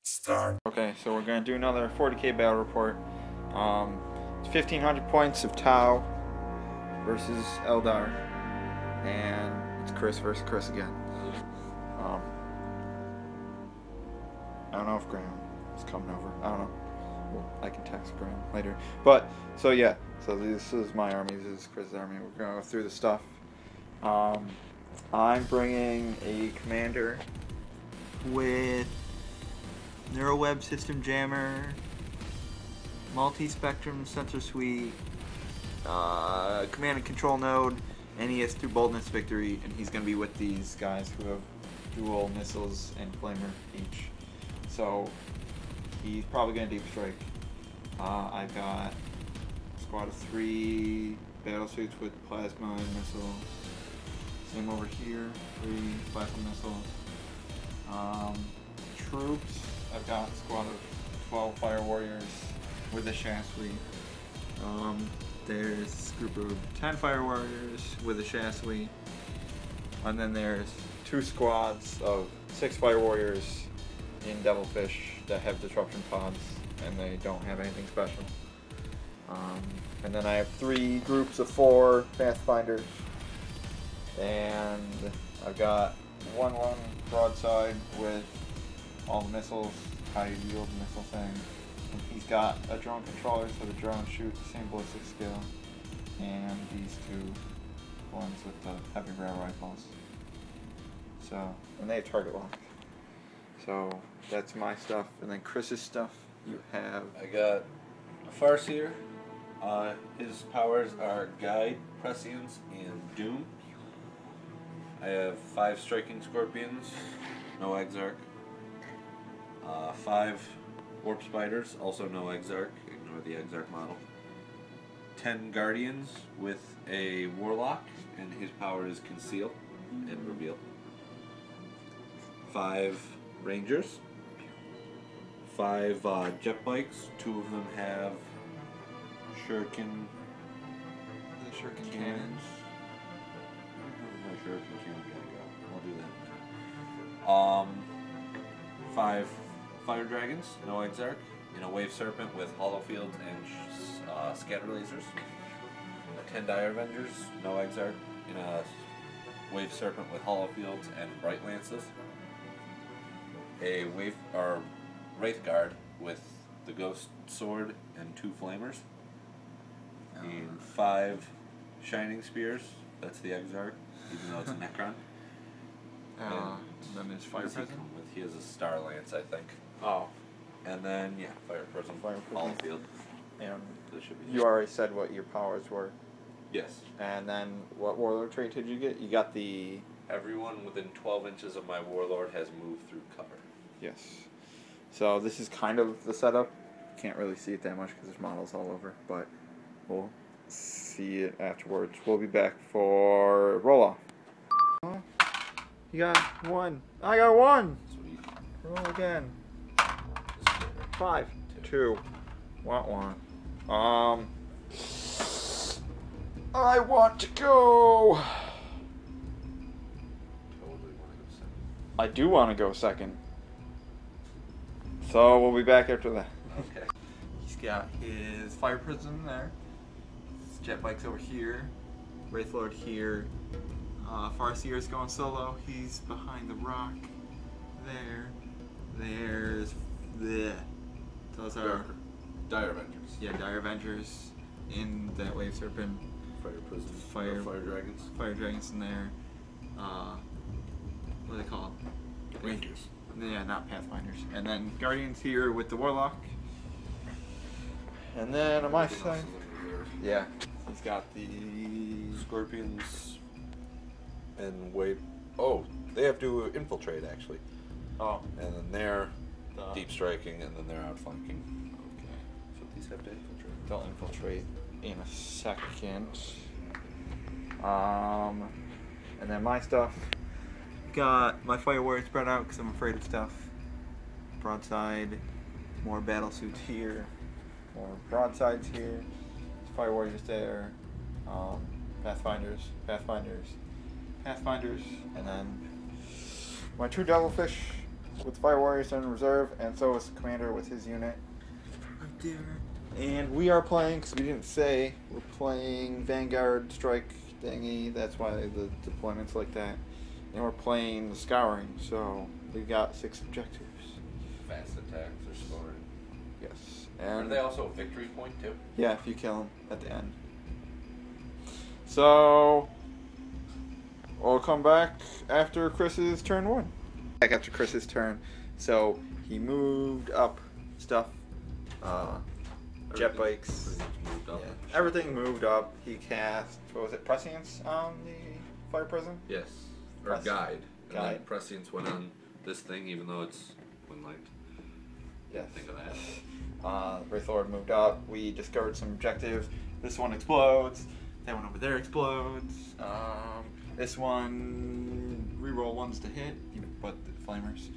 Start. Okay, so we're gonna do another 40k battle report. It's 1,500 points of Tau versus Eldar, and it's Chris versus Chris again. I don't know if Graham is coming over. I don't know. Well, I can text Graham later. But so yeah, so this is my army. This is Chris's army. We're gonna go through the stuff. I'm bringing a commander with Neuroweb System Jammer, Multi-Spectrum Sensor Suite, Command and Control Node, and he has 2 Boldness Victory, and he's going to be with these guys who have dual missiles and flamer each. So he's probably going to deep strike. I've got a squad of 3 battle suits with plasma and missiles. Same over here, 3 plasma missiles. Troops, I've got a squad of 12 Fire Warriors with a chassis. There's a group of 10 Fire Warriors with a chassis. And then there's 2 squads of 6 Fire Warriors in Devilfish that have disruption pods, and they don't have anything special. And then I have 3 groups of 4 Pathfinders. And I've got 1 broadside with all the missiles, high yield missile thing. And he's got a drone controller, so the drones shoot the same ballistic skill. And these 2 ones with the heavy rail rifles. So, and they have target lock. So that's my stuff. And then Chris's stuff, you have. I got a Farseer. His powers are Guide, Prescience, and Doom. I have 5 Striking Scorpions, no Exarch. 5 Warp Spiders, also no Exarch, ignore the Exarch model. 10 Guardians with a Warlock, and his power is Conceal and Reveal. 5 Rangers. 5 Jet Bikes, 2 of them have Shuriken. The Shuriken cannons. My Shuriken cannon gotta go. I'll do that. 5 Fire Dragons, no Exarch, in a Wave Serpent with Hollow Fields and Scatter Lasers. 10 Dire Avengers, no Exarch, in a Wave Serpent with Hollow Fields and Bright Lances. A Wraith Guard with the Ghost Sword and 2 Flamers. And 5 Shining Spears, that's the Exarch, even though it's a Necron. And then there's Fire Prism. He has a Star Lance, I think. Oh. And then, yeah, Fire Prism. All field. And This should be you already said what your powers were. Yes. And then what Warlord trait did you get? You got the... Everyone within 12 inches of my Warlord has moved through cover. Yes. So this is kind of the setup. Can't really see it that much because there's models all over, but we'll see it afterwards. We'll be back for roll-off. Oh, you got 1. I got 1! Sweet. Roll again. 5. 2. Want 1. I want to go. Totally want to go second. I do want to go second. So we'll be back after that. Okay. He's got his Fire Prism there. His Jet Bike's over here. Wraithlord here. Farseer's going solo. He's behind the rock. There. There's the. Those are Dire Avengers. Yeah, Dire Avengers in that Wave Serpent. Fire Prism. Fire Dragons. Fire Dragons in there. What are they called? Rangers. Yeah, not Pathfinders. And then Guardians here with the Warlock. And then on my side, yeah, he's got the Scorpions and Wave. Oh, they have to infiltrate actually. Oh. And then they're deep striking, and then they're outflanking. Okay. So these have to infiltrate. They'll infiltrate in a second. And then my stuff. Got my Fire Warrior spread out because I'm afraid of stuff. Broadside, more battle suits here, more broadsides here. Fire Warriors there, Pathfinders, and then my 2 Devilfish with Fire Warriors in reserve, and so is the commander with his unit right there. And we are playing, because we didn't say, we're playing Vanguard Strike thingy, that's why the deployment's like that. And we're playing the Scouring, so we've got 6 objectives. Fast attacks or scoring. Yes. Are And they also a victory point too? yeah, if you kill him at the end. So we'll come back after Chris's turn 1. Back after Chris's turn. So he moved up stuff. Jet bikes. Moved up. Yeah. Everything moved up. He cast, what was it, Prescience on the Fire Prison? Yes. Or Guide. And Guide. then Prescience went on this thing, even though it's Windlight. Yes. Think of that. Wraith Lord moved up. We discovered some objectives. This one explodes. That one over there explodes. This one reroll 1s to hit, but the flamers.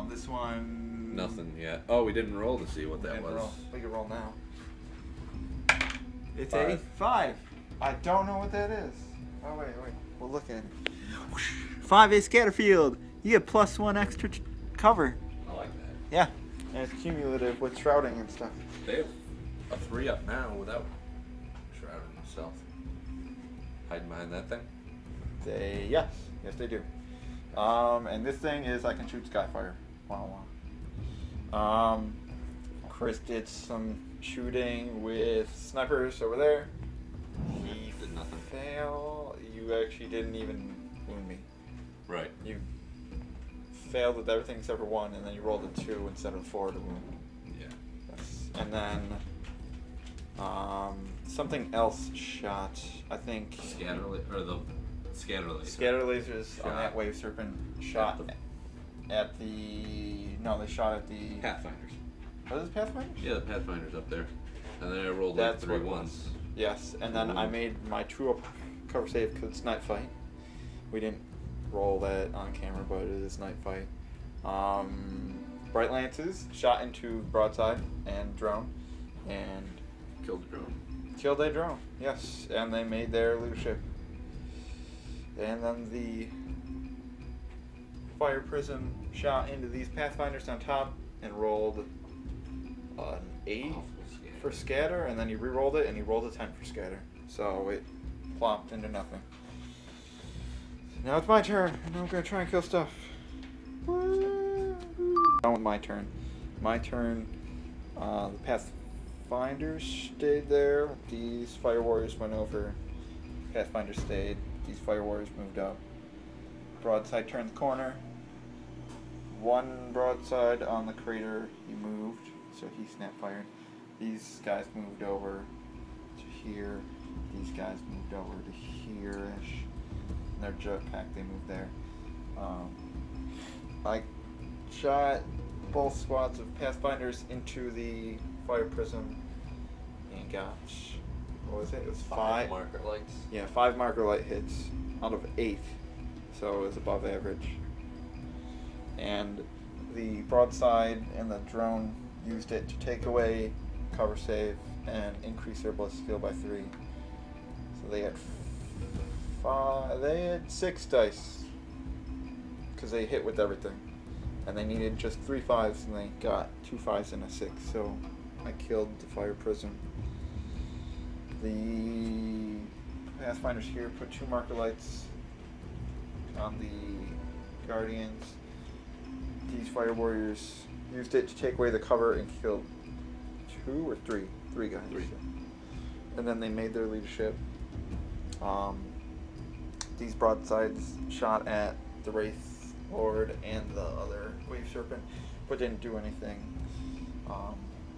This one Nothing yet. Oh, we didn't roll to see what that was. Roll. We can roll now. It's 5. a 5. I don't know what that is. Oh wait. We'll look at it. 5 is Scatterfield. You get +1 extra cover. I like that. Yeah. And it's cumulative with shrouding and stuff. They have a 3 up now without shrouding stealth. Hiding behind that thing. Yes they do. And this thing is I can shoot Skyfire. Wow. Chris did some shooting with snipers over there. He did nothing. failed. You actually didn't even wound me. Right. You failed with everything except for 1, and then you rolled a 2 instead of 4 to wound. Yeah. Yes. And then something else shot. I think Scatter laser. scatter lasers Shot. on that wave serpent shot at the they shot at the Pathfinders. Was it Pathfinders? Yeah, the Pathfinder's up there. And then I rolled That's like 3 what it ones. was. Yes, and then I made my 2 up cover save because it's night fight. We didn't roll that on camera, but it is night fight. Bright lances shot into broadside and drone, and Killed the drone. killed a drone. Yes, and they made their leadership. And then the fire prism shot into these pathfinders on top and rolled an 8 for scatter, and then he re-rolled it and he rolled a 10 for scatter. So it plopped into nothing. Now it's my turn, and I'm gonna try and kill stuff. Now my turn. The Pathfinders stayed there. These Fire Warriors went over. Pathfinder stayed. These Fire Warriors moved up. Broadside turned the corner. 1 broadside on the crater. He moved, so he snap fired. These guys moved over to here. These guys moved over to here-ish. Their jetpack, they moved there. I shot both squads of Pathfinders into the fire prism and got, what was it? It was 5 marker lights. Yeah, 5 marker light hits out of 8, so it was above average. And the broadside and the drone used it to take away cover save and increase their ballistic skill by 3. So they had 6 dice because they hit with everything, and they needed just 3 5s, and they got 2 5s and a 6. So I killed the fire prism. The Pathfinders here put 2 marker lights on the Guardians. These Fire Warriors used it to take away the cover and killed 2 or 3? 3 guys. 3. And then they made their leadership. These broadsides shot at the Wraith Lord and the other Wave Serpent, but didn't do anything.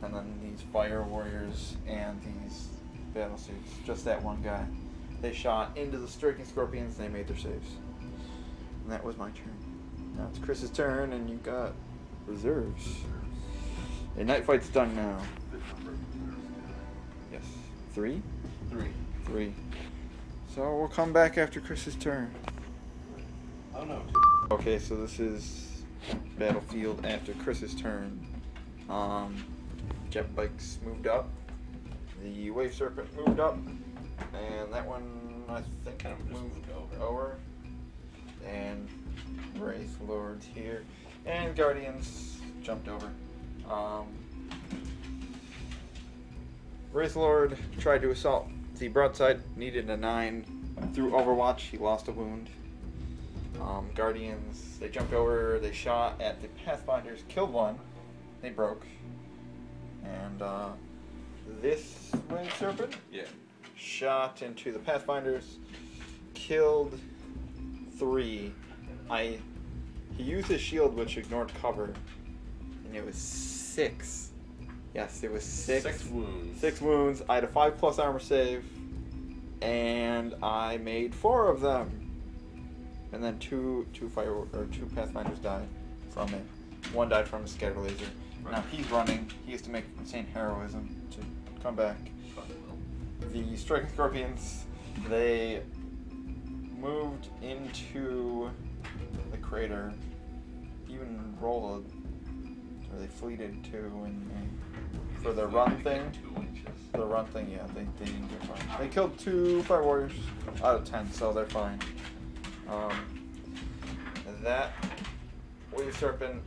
And then these Fire Warriors and these battle suits, just that one guy, they shot into the Striking Scorpions and they made their saves. And that was my turn. Now it's Chris's turn, and you got reserves. A night fight's done now. Yes. 3? 3. So we'll come back after Chris's turn. Oh no. Okay, so this is battlefield after Chris's turn. Jet bikes moved up. The Wave Serpent moved up, and that one I think Kind of just moved moved over. And Wraith Lords here, and Guardians jumped over. Wraith Lord tried to assault the broadside, needed a 9. Through Overwatch, he lost a wound. Guardians, they jumped over, they shot at the Pathfinders, killed one, they broke. And this Wave Serpent shot into the Pathfinders, killed 3. He used his shield, which ignored cover, and it was 6. Yes, it was 6. 6 wounds. 6 wounds. I had a 5+ armor save, and I made 4 of them. And then two Pathfinders died from it. One died from a scatter laser. Right. Now he's running. He has to make insane heroism to come back. The Striking Scorpions, they moved into the crater, even rolled, or they fleeted too, and for the run thing. 2 inches. For the run thing, yeah, they didn't get far. They killed 2 Fire Warriors out of 10, so they're fine. That Wave Serpent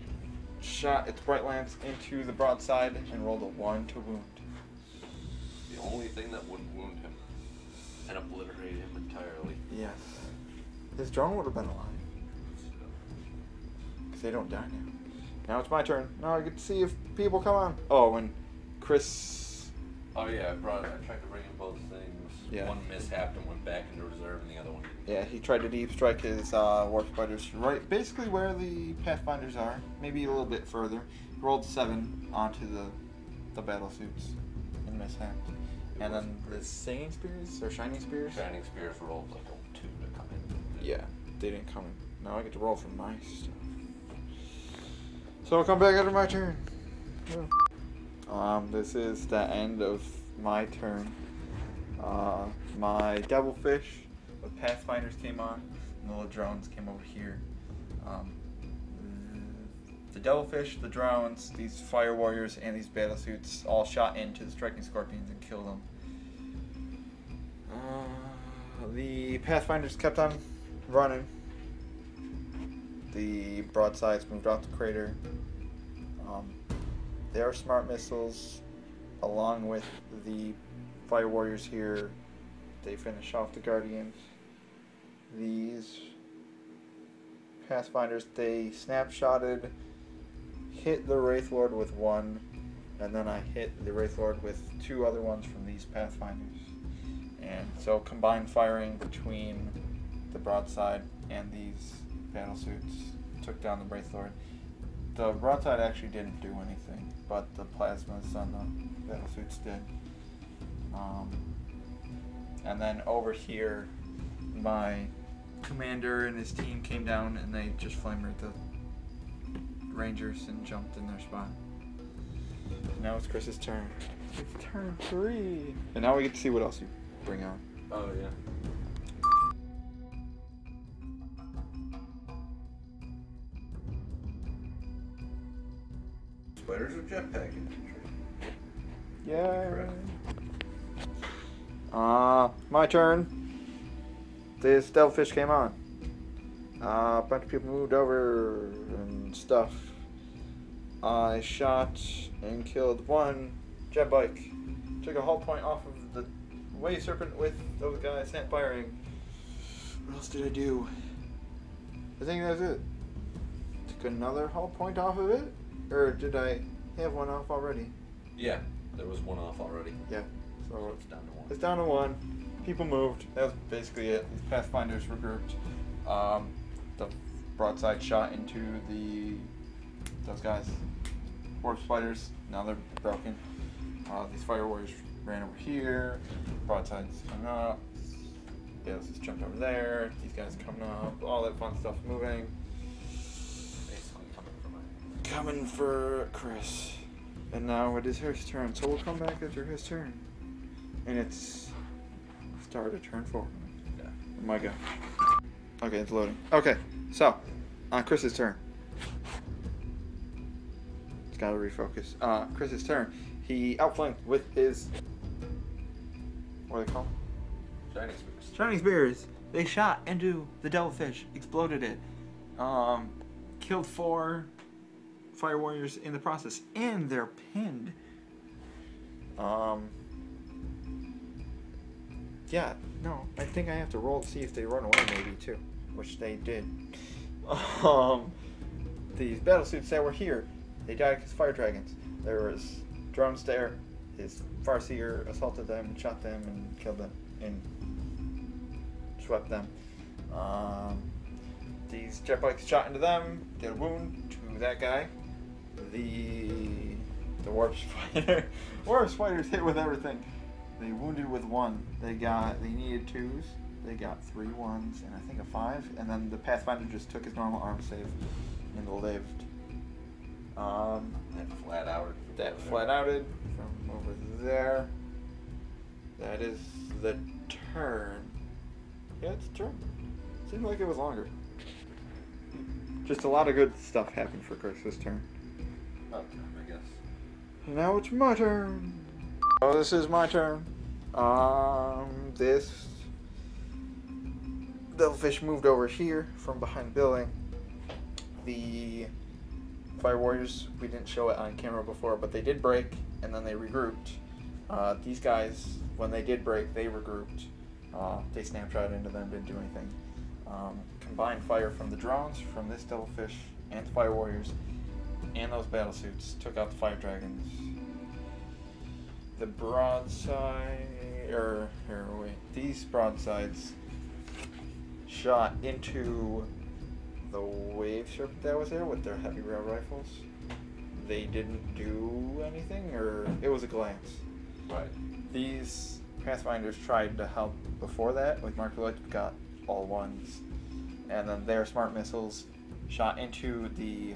shot its bright lance into the broadside and rolled a 1 to wound. The only thing that wouldn't wound him and obliterate him entirely. Yes. His drone would have been alive. Because they don't die now. Now it's my turn. Now I get to see if people come on. Oh, and Chris... Oh yeah, I tried to bring in both things. Yeah. One mishapped and went back into reserve, and the other one didn't. Yeah, he tried to deep strike his Warp Spiders right basically where the Pathfinders are. Maybe a little bit further. He rolled 7 onto the battle suits and mishapped. And then the Singing Spears or Shining Spears? Shining Spears rolled like a 2 to come in. Yeah, they didn't come in. Now I get to roll for my stuff. So I'll come back after my turn. Yeah. This is the end of my turn. My Devilfish with Pathfinders came on, and the little drones came over here. The Devilfish, the drones, these Fire Warriors, and these Battlesuits all shot into the Striking Scorpions and killed them. The Pathfinders kept on running. The broadsides moved out the crater. They are smart missiles, along with the Fire Warriors here. They finish off the Guardians. These Pathfinders, they snapshotted, hit the Wraith Lord with 1, and then I hit the Wraith Lord with 2 other ones from these Pathfinders. And so combined firing between the broadside and these battlesuits took down the Wraith Lord. The broadside actually didn't do anything, but the plasmas on the battlesuits did. And then over here, my commander and his team came down and they just flamered the Rangers and jumped in their spot. Now it's Chris's turn. It's turn 3. And now we get to see what else you bring on. Oh yeah. Spiders with jetpack infantry. Yeah. My turn. This Devilfish came on. A bunch of people moved over and stuff. I shot and killed 1 jet bike. Took a hull point off of the Wave Serpent with those guys snap firing. What else did I do? I think that's it. Took another hull point off of it? Or did I have one off already? Yeah, there was 1 off already. Yeah. So it's down to 1. It's down to 1. People moved. That was basically it. These Pathfinders regrouped. The broadside shot into those guys. Warp Spiders. Now they're broken. These Fire Warriors ran over here. Broadsides coming up. Yeah, let's just jumped over there. These guys coming up. All that fun stuff moving. Basically coming for Coming for Chris. And now it is his turn. So we'll come back after his turn. And it's start of turn 4. Yeah. Oh my god. Okay, it's loading. Okay, so on Chris's turn. It's gotta refocus. Chris's turn. He outflanked with his what are they called? Shining Spears. Shining Spears. They shot into the Devilfish, exploded it, killed 4 Fire Warriors in the process, and they're pinned. Yeah, no, I think I have to roll to see if they run away maybe too, which they did. These battlesuits that were here, they died because fire dragons. There was drones there. His Farseer assaulted them, shot them, and killed them, and swept them. These jet bikes shot into them, did a wound to that guy. The warp spider, warp spiders hit with everything. They wounded with 1. They needed 2s. They got 3 1s and I think a 5. And then the Pathfinder just took his normal arm save and lived. That flat outed from over there. That is the turn. Yeah, it's a turn. Seemed like it was longer. Just a lot of good stuff happened for Chris this turn. About time, I guess. And now it's my turn. Oh, this is my turn. This Devilfish moved over here from behind the building. The Fire Warriors, we didn't show it on camera before, but they did break, and then they regrouped. These guys, when they did break, they regrouped. They snapshot into them, didn't do anything. Combined fire from the drones, from this Devilfish, and the Fire Warriors, and those battlesuits took out the Fire Dragons. The broadside, these broadsides shot into the wave serpent that was there with their heavy rail rifles. They didn't do anything, or it was a glance. Right. These Pathfinders tried to help before that with Mark Light, got all 1s, and then their smart missiles shot into the.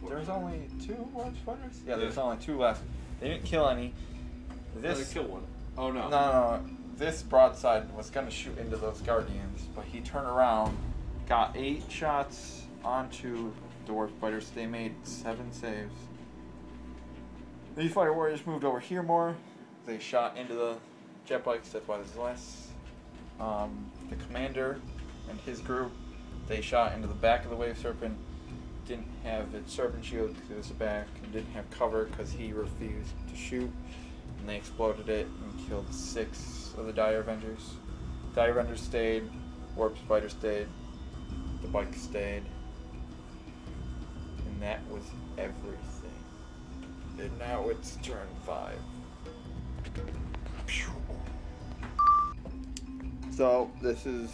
There was only 2 warp spiders? Yeah, there was only 2 left. They didn't kill any. They killed 1. Oh no. No. This broadside was gonna shoot into those Guardians, but he turned around, got 8 shots onto the warp spiders. They made 7 saves. These Fire Warriors moved over here more. They shot into the jet bikes. That's why there's less. The commander and his group, they shot into the back of the Wave Serpent. Didn't have its Serpent Shield because it was the back, and didn't have cover because he refused to shoot. And they exploded it and killed 6 of the Dire Avengers. Dire Avengers stayed, Warp Spider stayed, the bike stayed, and that was everything. And now it's turn 5. So this is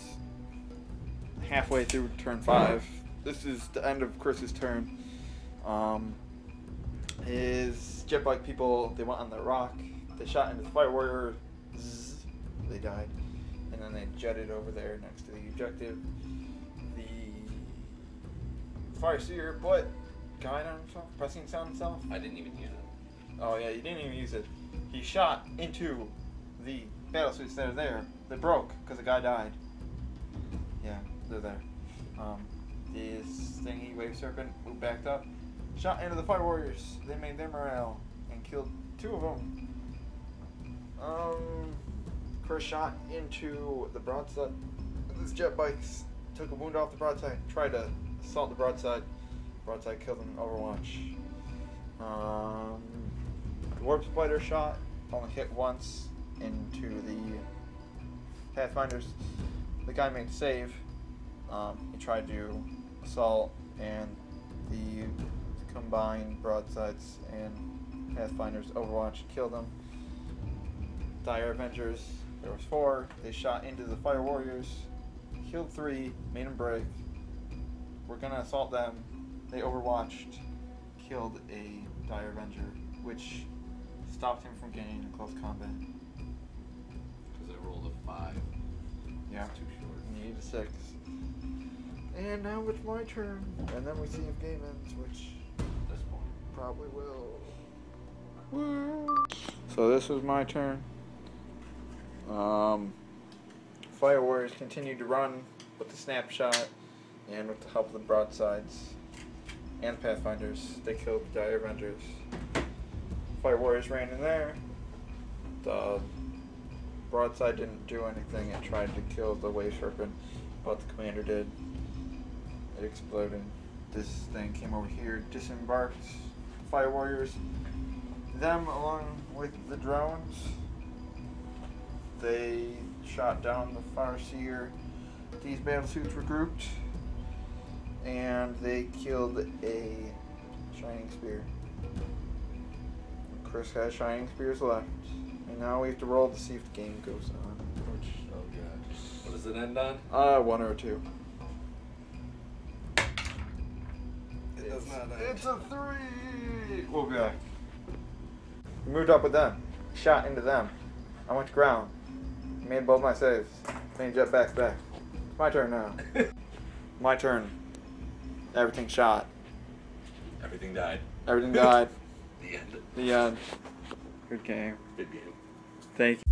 halfway through turn 5. This is the end of Chris's turn. His jet bike people, they went on the rock. They shot into the Fire Warrior. Zzz, they died. And then they jetted over there next to the objective. The Fire Seer, but guide on himself, pressing on himself. I didn't even use it. Oh yeah, you didn't even use it. He shot into the battlesuits that are there. They broke because the guy died. Yeah, they're there. This thingy Wave Serpent who backed up, shot into the Fire Warriors. They made their morale and killed 2 of them. Chris shot into the broadside. This jet bikes took a wound off the broadside. Tried to assault the broadside. Broadside killed him in Overwatch. The Warp Spider shot only hit once into the Pathfinders. The guy made a save. He tried to assault, and the combined broadsides and Pathfinders Overwatch killed him. Dire Avengers, there was 4. They shot into the Fire Warriors, killed 3, made them break. We're gonna assault them. They overwatched, killed a Dire Avenger, which stopped him from getting in close combat. Because I rolled a 5. Yeah. It's too short. You need a 6. And now it's my turn. And then we see if game ends, which At this point. probably will. Woo. So this was my turn. Fire Warriors continued to run with the snapshot and with the help of the broadsides and Pathfinders. They killed the Dire Avengers. Fire Warriors ran in there. The broadside didn't do anything. It tried to kill the wave serpent, but the commander did. It exploded. This thing came over here, disembarked fire warriors. Them, along with the drones, they shot down the Farseer. These battlesuits were grouped, and they killed a Shining Spear. Chris has Shining Spears left, and now we have to roll to see if the game goes on. Which, Oh god. What does it end on? 1 or 2. It does not end. It's a 3. We'll be back. We moved up with them. Shot into them. I went to ground. Made both my saves. Made jetpacks back. It's my turn now. My turn. Everything shot. Everything died. Everything died. The end. The end. Good game. Good game. Thank you.